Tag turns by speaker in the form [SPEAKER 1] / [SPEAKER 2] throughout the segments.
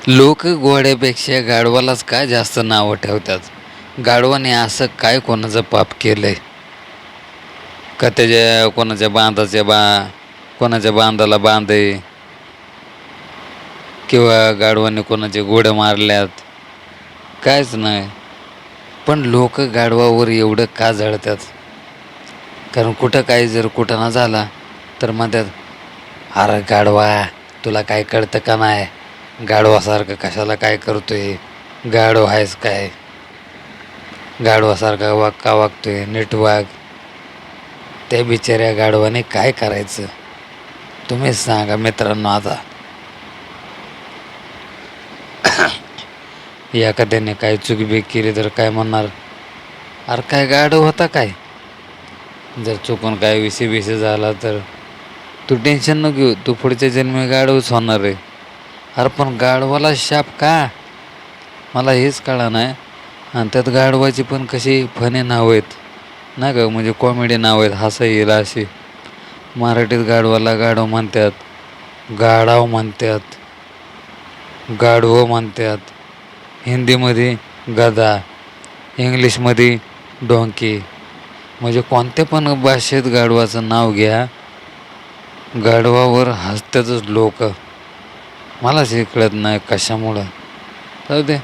[SPEAKER 1] लोक घोड्यापेक्षा गाढवालाच काय जास्त नावं ठेवतात. गाढवाने असं काय कोणाचं पाप केलंय का त्याच्या कोणाच्या बांधाला बांधे किंवा गाढवाने कोणाचे घोडे मारल्यात, कायच नाही. पण लोक गाढवावर एवढं का जळतात? कारण कुठं काही जर कुठं झाला तर म्हणतात, अरे गाढवा, तुला काय कळतं का नाही? गाढवासारखं कशाला काय करतोय? गाढव आहेस काय? गाढवासारखा का वागतोय? नीट वाग. त्या बिचाऱ्या गाढवाने काय करायचं तुम्हीच सांगा मित्रांनो. आता एखाद्याने काय चुकीबीक केली तर काय म्हणणार? अरे काय गाढव होता काय? जर चुकून काय विषय झाला तर तू टेन्शन न घेऊ, तू पुढच्या जन्मी गाढवच होणार आहे. अरे पण गाढवाला शाप का? मला हेच कळलं नाही. आणि त्यात गाढवाची पण कशी फनी नावं आहेत ना का, म्हणजे कॉमेडी नाव आहेत, हसा येईल अशी. मराठीत गाढवाला गाढव म्हणतात, गाढव म्हणतात, गाढवं म्हणतात. हिंदीमध्ये गधा, इंग्लिशमध्ये डोंकी. म्हणजे कोणत्या पण भाषेत गाढवाचं नाव घ्या, गाढवावर हसतातच लोक. मलाच हे कळत नाही कशामुळं. तर ते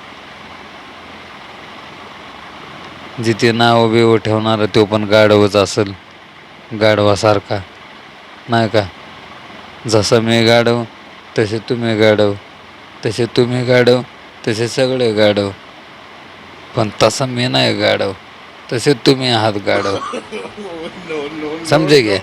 [SPEAKER 1] जिथे नाव बिव ठेवणार तो पण गाढवच असेल, गाढवासारखा नाही का. जसं मी गाढव तसे तुम्ही गाढव, तसे तुम्ही गाढव तसे सगळे गाढव. पण तसं मी नाही गाढव, तसे तुम्ही आहात गाढव. समजे घ्या.